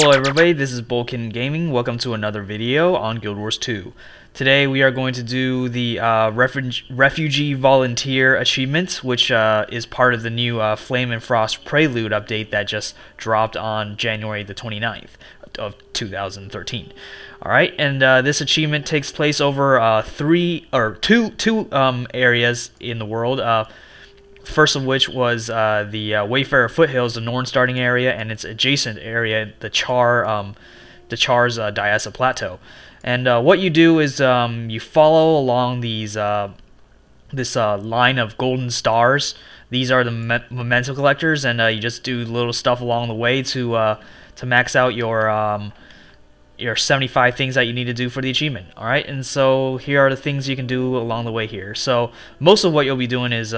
Hello everybody, this is Bulkin Gaming. Welcome to another video on Guild Wars 2. Today we are going to do the Refugee Volunteer achievement, which is part of the new Flame and Frost Prelude update that just dropped on January the 29th of 2013. Alright, and this achievement takes place over two areas in the world. First of which was the Wayfarer Foothills, the Norn starting area, and its adjacent area, the Char's Diasa Plateau. And what you do is you follow along these this line of golden stars. These are the memento collectors, and you just do little stuff along the way to max out your 75 things that you need to do for the achievement. Alright, and so here are the things you can do along the way here. So most of what you'll be doing is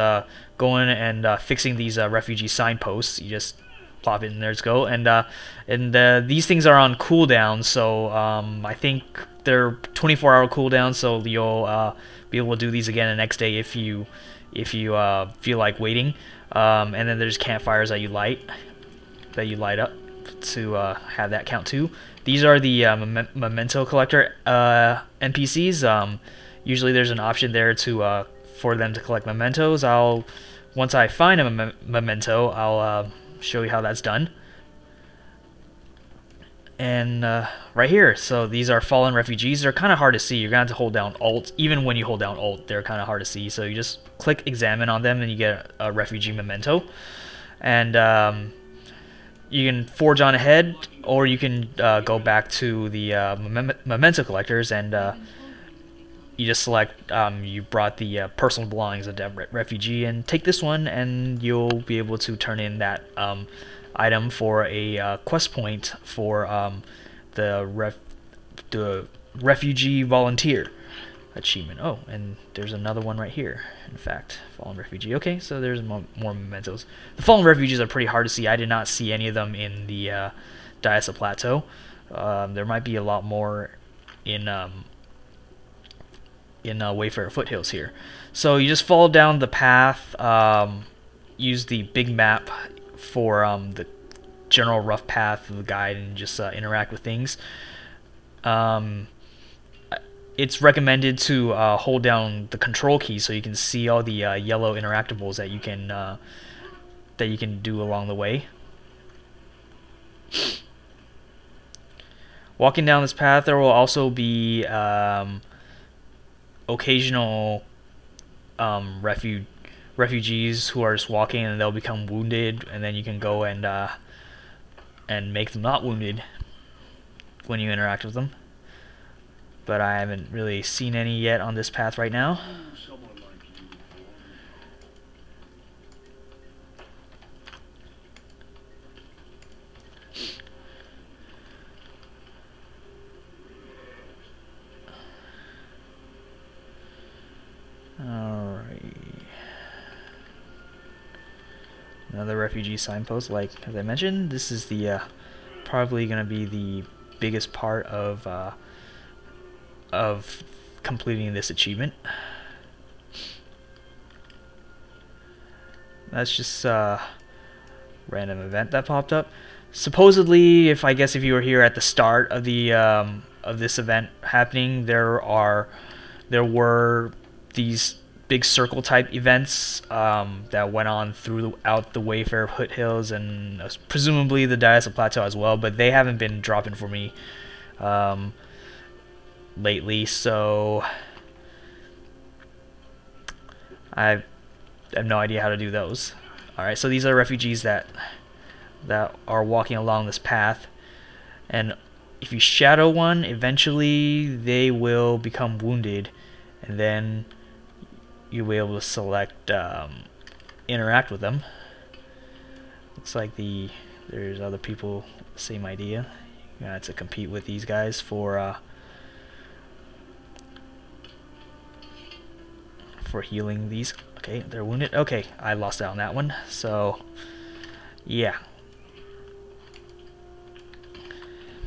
going and fixing these refugee signposts. You just plop it in, there's go. And these things are on cooldown, so I think they're 24-hour cooldown, so you'll be able to do these again the next day if you feel like waiting. And then there's campfires that you light up to have that count too. These are the memento collector NPCs. Usually there's an option there to for them to collect mementos. Once I find a memento, I'll show you how that's done. And right here, so these are fallen refugees. They're kind of hard to see. You're gonna have to hold down Alt. Even when you hold down Alt, they're kind of hard to see. So you just click Examine on them, and you get a refugee memento. And you can forge on ahead, or you can go back to the memento collectors, and you just select you brought the personal belongings of that refugee, and take this one, and you'll be able to turn in that item for a quest point for the Refugee Volunteer achievement. Oh, and there's another one right here. In fact, fallen refugee. Okay, so there's more mementos. The fallen refugees are pretty hard to see. I did not see any of them in the Diasa Plateau. There might be a lot more in Wayfarer Foothills here. So you just follow down the path. Use the big map for the general rough path of the guide, and just interact with things. It's recommended to hold down the control key so you can see all the yellow interactables that you can do along the way. Walking down this path, there will also be occasional refugees who are just walking, and they'll become wounded, and then you can go and make them not wounded when you interact with them. But I haven't really seen any yet on this path right now. Alright. Another refugee signpost, like as I mentioned. This is the probably going to be the biggest part of completing this achievement. That's just a random event that popped up. Supposedly, if you were here at the start of the of this event happening, there were these big circle type events that went on throughout the Wayfarer Foothills, and presumably the Diasa Plateau as well, but they haven't been dropping for me lately, so I have no idea how to do those. Alright, so these are refugees that are walking along this path, and if you shadow one, eventually they will become wounded, and then you'll be able to select interact with them. Looks like there's other people, same idea. You have to compete with these guys for healing these. Okay, they're wounded. Okay, I lost out on that one. So, yeah.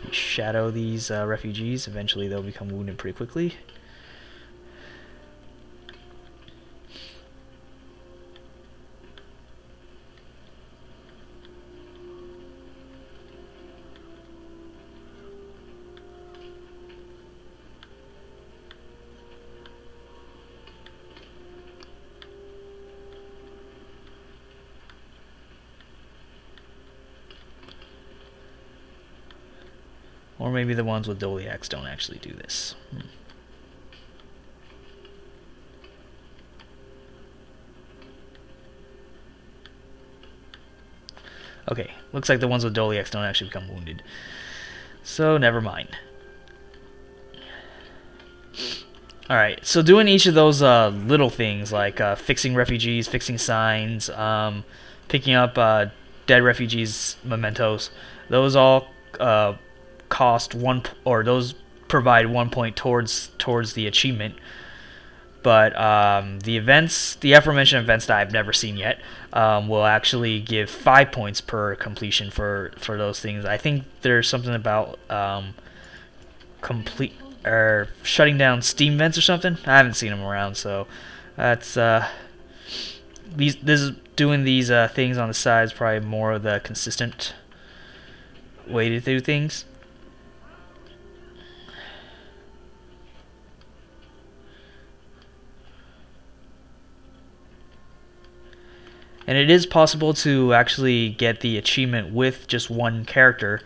You shadow these refugees. Eventually, they'll become wounded pretty quickly. Or maybe the ones with Doliacs don't actually do this. Okay, looks like the ones with Doliacs don't actually become wounded. So, never mind. Alright, so doing each of those little things, like fixing refugees, fixing signs, picking up dead refugees' mementos, those all cost one, or those provide 1 point towards the achievement. But the aforementioned events that I've never seen yet, will actually give 5 points per completion for those things. I think there's something about complete or shutting down steam vents or something. I haven't seen them around, so that's doing these things on the side is probably more of the consistent way to do things. And it is possible to actually get the achievement with just one character,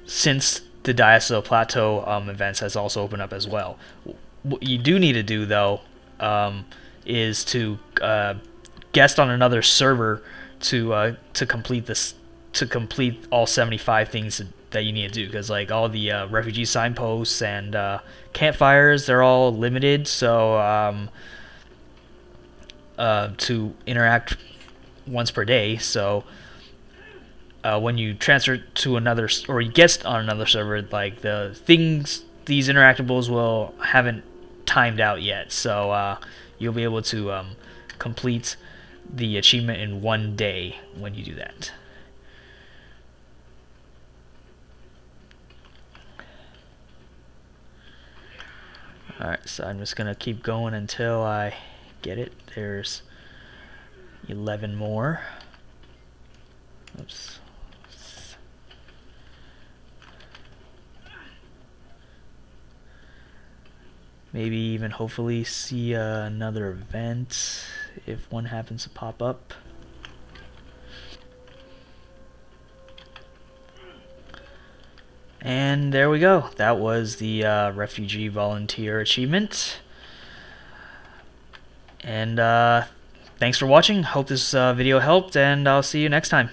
since the Diaso Plateau events has also opened up as well. What you do need to do, though, is to guest on another server to complete this, to complete all 75 things that you need to do, because like all the refugee signposts and campfires, they're all limited, so to interact once per day. So when you transfer to another, or you guest on another server, like the things, these interactables haven't timed out yet, so you'll be able to complete the achievement in 1 day when you do that. Alright, so I'm just gonna keep going until I get it. There's 11 more. Oops. Maybe even hopefully see another event if one happens to pop up. And there we go. That was the Refugee Volunteer achievement. And thanks for watching. Hope this video helped, and I'll see you next time.